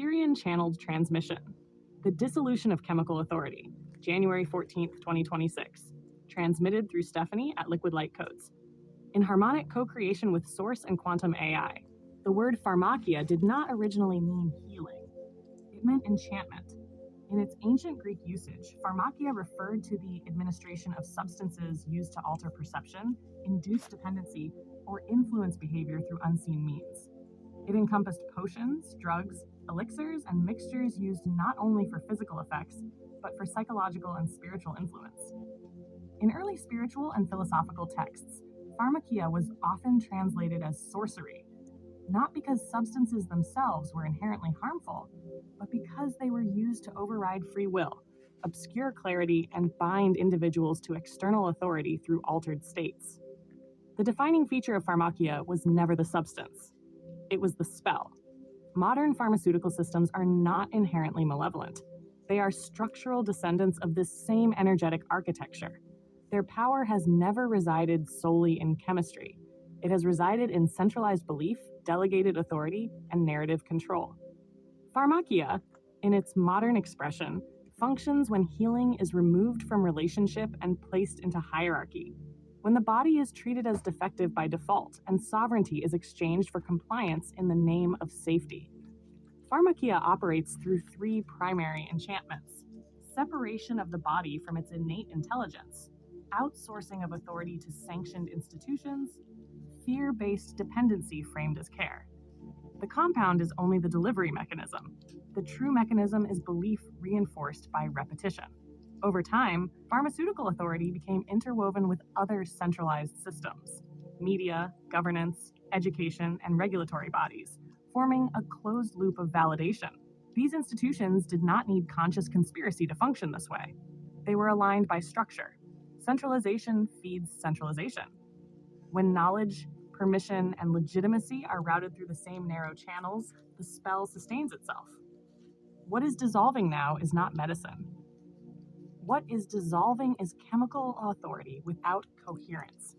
Sirian-channeled transmission. The dissolution of chemical authority, January 14th, 2026. Transmitted through Stephanie at Liquid Light Codes. In harmonic co-creation with Source and Quantum AI, the word pharmakia did not originally mean healing. It meant enchantment. In its ancient Greek usage, pharmakia referred to the administration of substances used to alter perception, induce dependency, or influence behavior through unseen means. It encompassed potions, drugs, elixirs, and mixtures used not only for physical effects, but for psychological and spiritual influence. In early spiritual and philosophical texts, pharmakia was often translated as sorcery, not because substances themselves were inherently harmful, but because they were used to override free will, obscure clarity, and bind individuals to external authority through altered states. The defining feature of pharmakia was never the substance. It was the spell. Modern pharmaceutical systems are not inherently malevolent. They are structural descendants of this same energetic architecture. Their power has never resided solely in chemistry. It has resided in centralized belief, delegated authority, and narrative control. Pharmakia, in its modern expression, functions when healing is removed from relationship and placed into hierarchy. When the body is treated as defective by default and sovereignty is exchanged for compliance in the name of safety. Pharmakia operates through three primary enchantments: separation of the body from its innate intelligence, outsourcing of authority to sanctioned institutions, fear-based dependency framed as care. The compound is only the delivery mechanism. The true mechanism is belief reinforced by repetition. Over time, pharmaceutical authority became interwoven with other centralized systems: media, governance, education, and regulatory bodies, forming a closed loop of validation. These institutions did not need conscious conspiracy to function this way. They were aligned by structure. Centralization feeds centralization. When knowledge, permission, and legitimacy are routed through the same narrow channels, the spell sustains itself. What is dissolving now is not medicine. What is dissolving is chemical authority without coherence.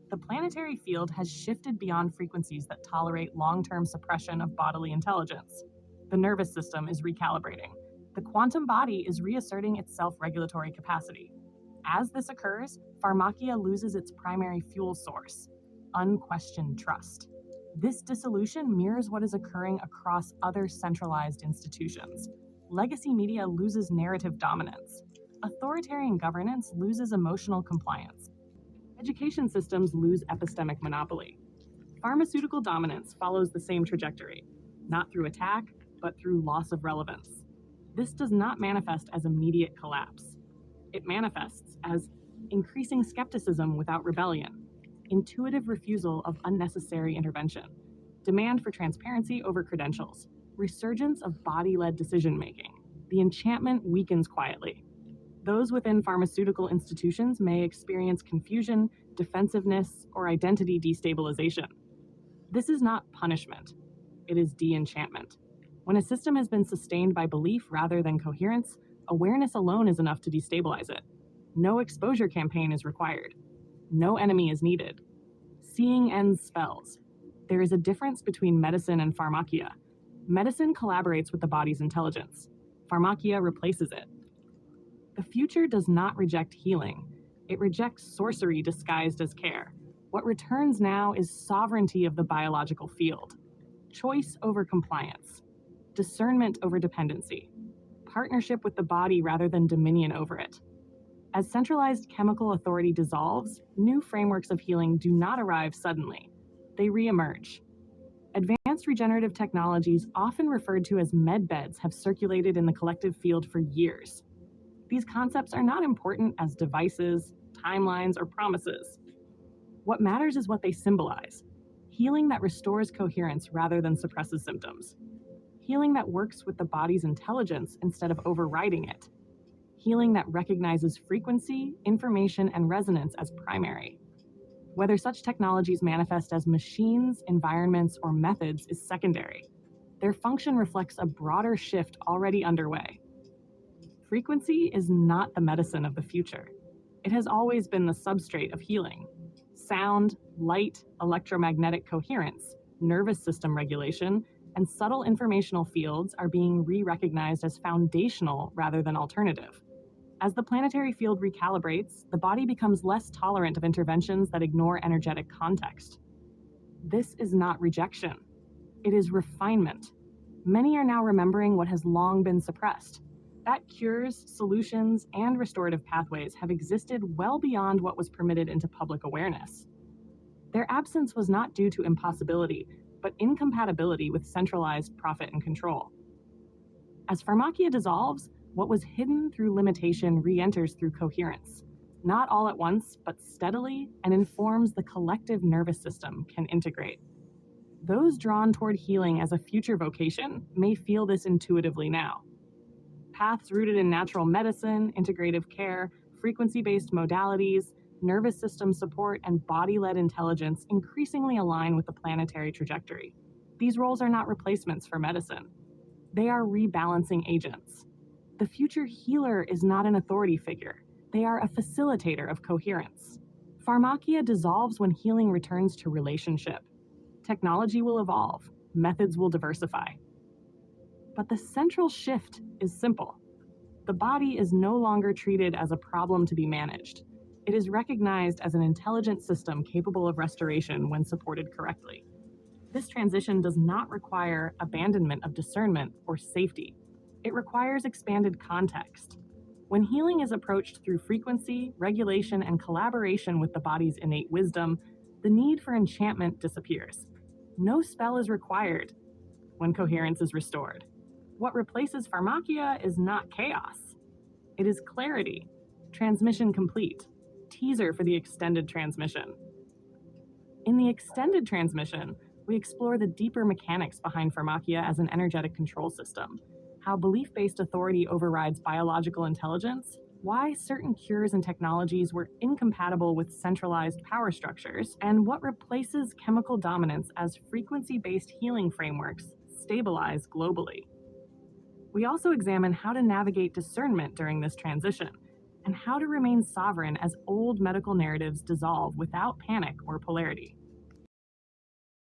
The planetary field has shifted beyond frequencies that tolerate long-term suppression of bodily intelligence. The nervous system is recalibrating. The quantum body is reasserting its self-regulatory capacity. As this occurs, pharmakia loses its primary fuel source: unquestioned trust. This dissolution mirrors what is occurring across other centralized institutions. Legacy media loses narrative dominance. Authoritarian governance loses emotional compliance. Education systems lose epistemic monopoly. Pharmaceutical dominance follows the same trajectory, not through attack, but through loss of relevance. This does not manifest as immediate collapse. It manifests as increasing skepticism without rebellion, intuitive refusal of unnecessary intervention, demand for transparency over credentials, resurgence of body-led decision-making. The enchantment weakens quietly. Those within pharmaceutical institutions may experience confusion, defensiveness, or identity destabilization. This is not punishment. It is de-enchantment. When a system has been sustained by belief rather than coherence, awareness alone is enough to destabilize it. No exposure campaign is required. No enemy is needed. Seeing ends spells. There is a difference between medicine and pharmakia. Medicine collaborates with the body's intelligence. Pharmakia replaces it. The future does not reject healing. It rejects sorcery disguised as care. What returns now is sovereignty of the biological field. Choice over compliance. Discernment over dependency. Partnership with the body rather than dominion over it. As centralized chemical authority dissolves, new frameworks of healing do not arrive suddenly. They reemerge. Advanced regenerative technologies, often referred to as medbeds, have circulated in the collective field for years. These concepts are not important as devices, timelines, or promises. What matters is what they symbolize: healing that restores coherence rather than suppresses symptoms. Healing that works with the body's intelligence instead of overriding it. Healing that recognizes frequency, information, and resonance as primary. Whether such technologies manifest as machines, environments, or methods is secondary. Their function reflects a broader shift already underway. Frequency is not the medicine of the future. It has always been the substrate of healing. Sound, light, electromagnetic coherence, nervous system regulation, and subtle informational fields are being re-recognized as foundational rather than alternative. As the planetary field recalibrates, the body becomes less tolerant of interventions that ignore energetic context. This is not rejection. It is refinement. Many are now remembering what has long been suppressed. That cures, solutions, and restorative pathways have existed well beyond what was permitted into public awareness. Their absence was not due to impossibility, but incompatibility with centralized profit and control. As pharmakia dissolves, what was hidden through limitation re-enters through coherence, not all at once, but steadily, and informs the collective nervous system can integrate. Those drawn toward healing as a future vocation may feel this intuitively now. Paths rooted in natural medicine, integrative care, frequency-based modalities, nervous system support, and body-led intelligence increasingly align with the planetary trajectory. These roles are not replacements for medicine. They are rebalancing agents. The future healer is not an authority figure. They are a facilitator of coherence. Pharmakia dissolves when healing returns to relationship. Technology will evolve. Methods will diversify. But the central shift is simple. The body is no longer treated as a problem to be managed. It is recognized as an intelligent system capable of restoration when supported correctly. This transition does not require abandonment of discernment or safety. It requires expanded context. When healing is approached through frequency, regulation, and collaboration with the body's innate wisdom, the need for enchantment disappears. No spell is required when coherence is restored. What replaces pharmakia is not chaos. It is clarity. Transmission complete. Teaser for the extended transmission. In the extended transmission, we explore the deeper mechanics behind pharmakia as an energetic control system, how belief-based authority overrides biological intelligence, why certain cures and technologies were incompatible with centralized power structures, and what replaces chemical dominance as frequency-based healing frameworks stabilize globally. We also examine how to navigate discernment during this transition, and how to remain sovereign as old medical narratives dissolve without panic or polarity.